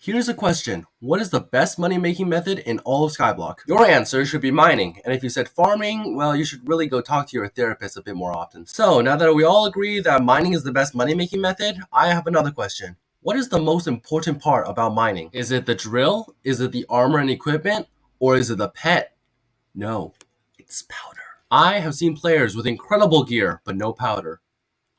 Here's a question. What is the best money-making method in all of Skyblock? Your answer should be mining, and if you said farming, well, you should really go talk to your therapist a bit more often. So, now that we all agree that mining is the best money-making method, I have another question. What is the most important part about mining? Is it the drill? Is it the armor and equipment? Or is it the pet? No, it's powder. I have seen players with incredible gear, but no powder.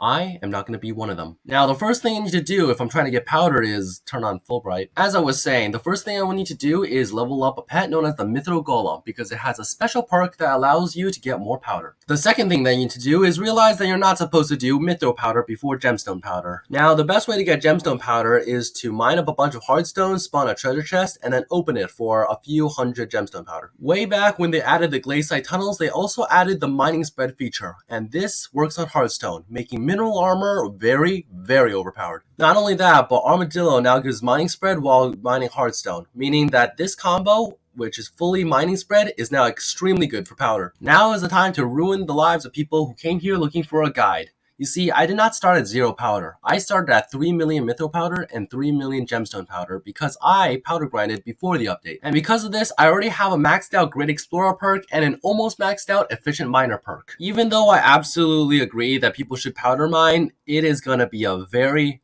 I am not going to be one of them. Now, the first thing I need to do if I'm trying to get powder is turn on Fulbright. As I was saying, the first thing I will need to do is level up a pet known as the Mithril Golem because it has a special perk that allows you to get more powder. The second thing that you need to do is realize that you're not supposed to do Mithril powder before gemstone powder. Now, the best way to get gemstone powder is to mine up a bunch of hardstones, spawn a treasure chest, and then open it for a few hundred gemstone powder. Way back when they added the Glacite Tunnels, they also added the mining spread feature, and this works on hardstone, making mineral armor very, very overpowered. Not only that, but Armadillo now gives mining spread while mining hardstone, meaning that this combo, which is fully mining spread, is now extremely good for powder. Now is the time to ruin the lives of people who came here looking for a guide. You see, I did not start at 0 powder. I started at 3 million mithril powder and 3 million gemstone powder because I powder grinded before the update. And because of this, I already have a maxed out Great Explorer perk and an almost maxed out Efficient Miner perk. Even though I absolutely agree that people should powder mine, it is gonna be a very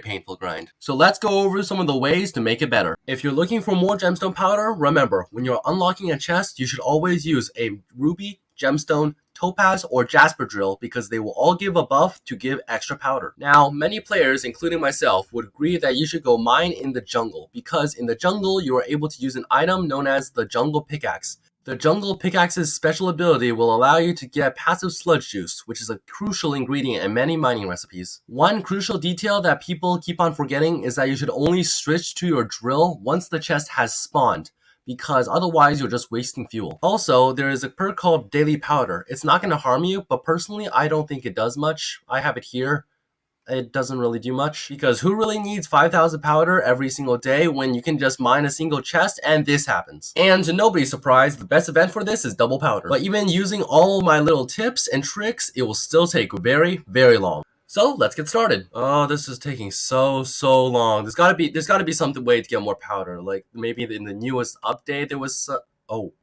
painful grind. So let's go over some of the ways to make it better. If you're looking for more gemstone powder, remember, when you're unlocking a chest, you should always use a ruby, gemstone, topaz, or jasper drill because they will all give a buff to give extra powder. Now, many players, including myself, would agree that you should go mine in the jungle because in the jungle you are able to use an item known as the jungle pickaxe. The jungle pickaxe's special ability will allow you to get passive sludge juice, which is a crucial ingredient in many mining recipes. One crucial detail that people keep on forgetting is that you should only switch to your drill once the chest has spawned, because otherwise you're just wasting fuel. Also, there is a perk called Daily Powder. It's not going to harm you, but personally I don't think it does much. I have it here. It doesn't really do much because who really needs 5,000 powder every single day when you can just mine a single chest and this happens. And to nobody's surprise, the best event for this is double powder. But even using all my little tips and tricks, it will still take very long. So let's get started. Oh, this is taking so long. There's gotta be something way to get more powder. Like maybe in the newest update there was. Oh,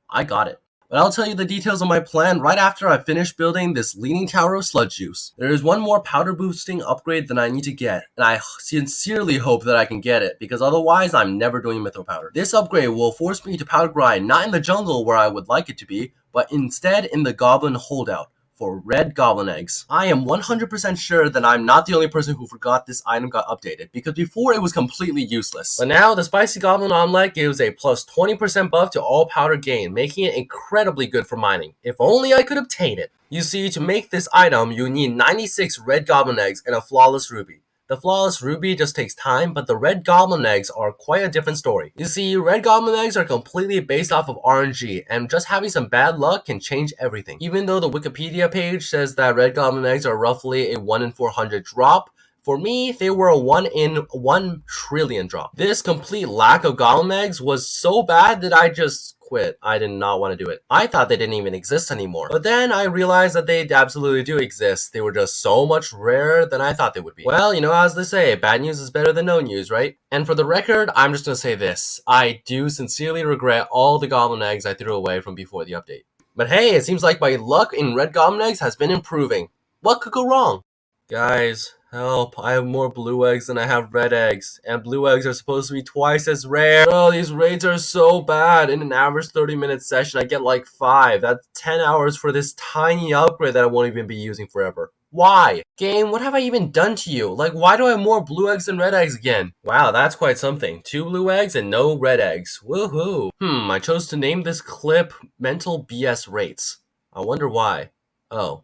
I got it. But I'll tell you the details of my plan right after I finish building this Leaning Tower of Sludge Juice. There is one more powder boosting upgrade that I need to get, and I sincerely hope that I can get it, because otherwise I'm never doing mithril powder. This upgrade will force me to powder grind not in the jungle where I would like it to be, but instead in the goblin holdout for red goblin eggs. I am 100% sure that I'm not the only person who forgot this item got updated, because before it was completely useless. But now the spicy goblin omelette gives a plus 20% buff to all powder gain, making it incredibly good for mining. If only I could obtain it. You see, to make this item, you need 96 red goblin eggs and a flawless ruby. The flawless ruby just takes time, but the red goblin eggs are quite a different story. You see, red goblin eggs are completely based off of RNG, and just having some bad luck can change everything. Even though the Wikipedia page says that red goblin eggs are roughly a 1 in 400 drop, for me, they were a 1 in 1 trillion drop. This complete lack of goblin eggs was so bad that I just quit. I did not want to do it. I thought they didn't even exist anymore. But then I realized that they absolutely do exist. They were just so much rarer than I thought they would be. Well, you know, as they say, bad news is better than no news, right? And for the record, I'm just gonna say this. I do sincerely regret all the goblin eggs I threw away from before the update. But hey, it seems like my luck in red goblin eggs has been improving. What could go wrong? Guys, help, I have more blue eggs than I have red eggs, and blue eggs are supposed to be twice as rare. Oh, these raids are so bad. In an average 30-minute session, I get like 5. That's 10 hours for this tiny upgrade that I won't even be using forever. Why? Game, what have I even done to you? Like, why do I have more blue eggs than red eggs again? Wow, that's quite something. 2 blue eggs and no red eggs. Woohoo. I chose to name this clip Mental BS Rates. I wonder why. Oh.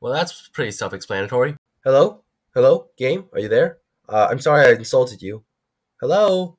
Well, that's pretty self-explanatory. Hello? Hello? Game? Are you there? I'm sorry I insulted you. Hello?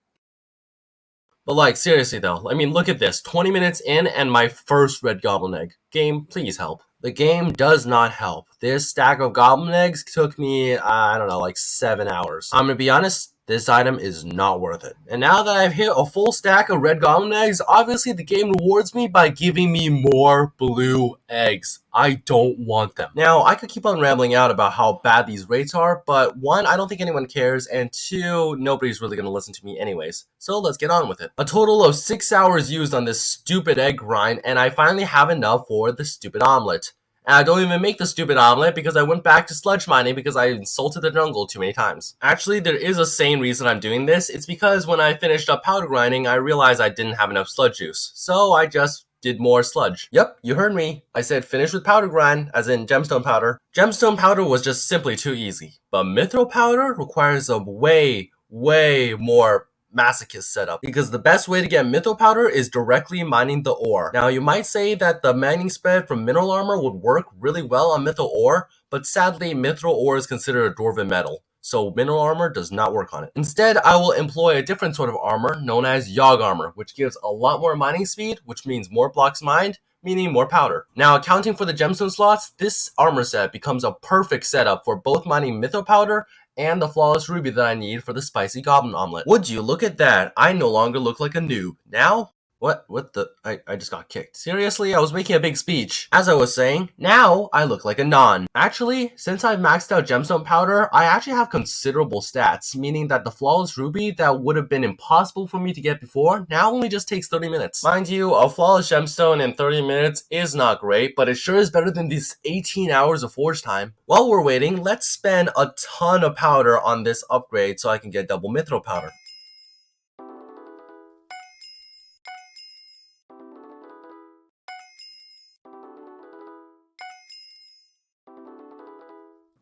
But like, seriously though, I mean, look at this. 20 minutes in and my first red goblin egg. Game, please help. The game does not help. This stack of goblin eggs took me, I don't know, like 7 hours. I'm gonna be honest, this item is not worth it. And now that I've hit a full stack of red goblin eggs, obviously the game rewards me by giving me more blue eggs. I don't want them. Now, I could keep on rambling out about how bad these rates are, but one, I don't think anyone cares, and two, nobody's really gonna listen to me anyways. So let's get on with it. A total of 6 hours used on this stupid egg grind, and I finally have enough for the stupid omelet. And I don't even make the stupid omelet because I went back to sludge mining because I insulted the jungle too many times. Actually, there is a sane reason I'm doing this. It's because when I finished up powder grinding, I realized I didn't have enough sludge juice. So I just did more sludge. Yep, you heard me. I said finish with powder grind, as in gemstone powder. Gemstone powder was just simply too easy. But mithril powder requires a way more masochist setup, because the best way to get mithril powder is directly mining the ore. Now you might say that the mining spread from mineral armor would work really well on mithril ore, but sadly mithril ore is considered a dwarven metal, so mineral armor does not work on it. Instead, I will employ a different sort of armor known as yog armor, which gives a lot more mining speed, which means more blocks mined, meaning more powder. Now, accounting for the gemstone slots, this armor set becomes a perfect setup for both mining mithril powder and the flawless ruby that I need for the spicy goblin omelet. Would you look at that? I no longer look like a noob. Now, what the, I just got kicked. Seriously, I was making a big speech. As I was saying, now I look like a non. Actually, since I've maxed out gemstone powder, I actually have considerable stats, meaning that the flawless ruby that would have been impossible for me to get before now only just takes 30 minutes. Mind you, a flawless gemstone in 30 minutes is not great, but it sure is better than these 18 hours of forge time. While we're waiting, let's spend a ton of powder on this upgrade so I can get double mithril powder.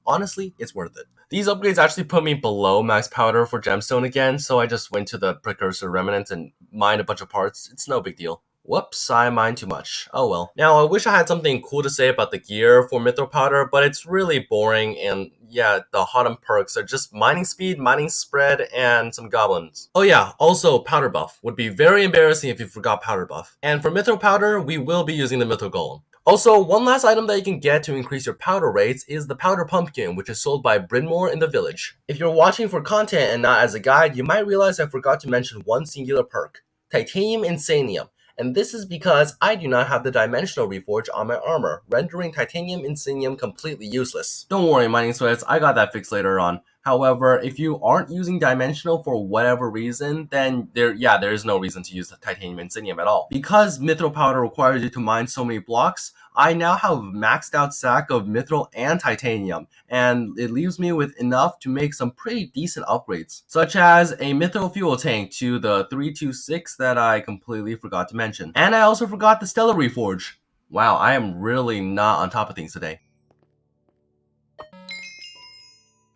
Honestly, it's worth it. These upgrades actually put me below max powder for gemstone again, so I just went to the precursor remnant and mined a bunch of parts. It's no big deal. Whoops, I mined too much. Oh well. Now, I wish I had something cool to say about the gear for mithril powder, but it's really boring, and yeah, the Hotum perks are just mining speed, mining spread, and some goblins. Oh yeah, also powder buff. Would be very embarrassing if you forgot powder buff. And for mithril powder, we will be using the mithril golem. Also, one last item that you can get to increase your powder rates is the powder pumpkin, which is sold by Brynmore in the village. If you're watching for content and not as a guide, you might realize I forgot to mention one singular perk, Titanium Insanium. And this is because I do not have the dimensional reforge on my armor, rendering Titanium Insanium completely useless. Don't worry, mining sweats, I got that fixed later on. However, if you aren't using dimensional for whatever reason, then there is no reason to use the Titanium Insanium at all. Because mithril powder requires you to mine so many blocks, I now have a maxed out stack of mithril and titanium, and it leaves me with enough to make some pretty decent upgrades, such as a mithril fuel tank to the 326 that I completely forgot to mention. And I also forgot the Stellar Reforge. Wow, I am really not on top of things today.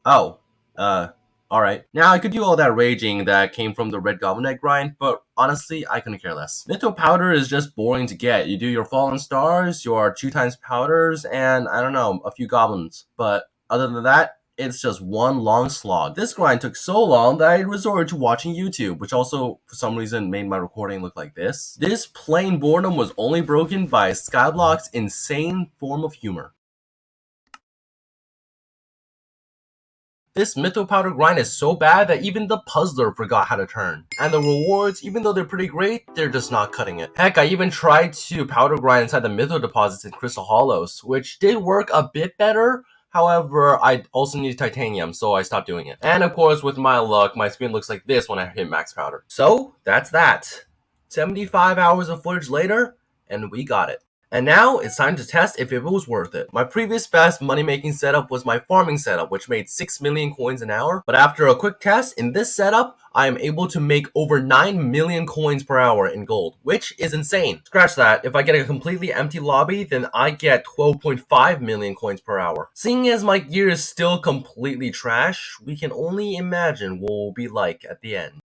Oh, alright. Now, I could do all that raging that came from the red goblin egg grind, but honestly, I couldn't care less. Mithril powder is just boring to get. You do your fallen stars, your 2x powders, and I don't know, a few goblins. But other than that, it's just one long slog. This grind took so long that I resorted to watching YouTube, which also, for some reason, made my recording look like this. This plain boredom was only broken by Skyblock's insane form of humor. This mithril powder grind is so bad that even the puzzler forgot how to turn. And the rewards, even though they're pretty great, they're just not cutting it. Heck, I even tried to powder grind inside the mithril deposits in Crystal Hollows, which did work a bit better. However, I also need titanium, so I stopped doing it. And of course, with my luck, my screen looks like this when I hit max powder. So, that's that. 75 hours of footage later, and we got it. And now, it's time to test if it was worth it. My previous best money-making setup was my farming setup, which made 6 million coins an hour. But after a quick test, in this setup, I am able to make over 9 million coins per hour in gold, which is insane. Scratch that, if I get a completely empty lobby, then I get 12.5 million coins per hour. Seeing as my gear is still completely trash, we can only imagine what it will be like at the end.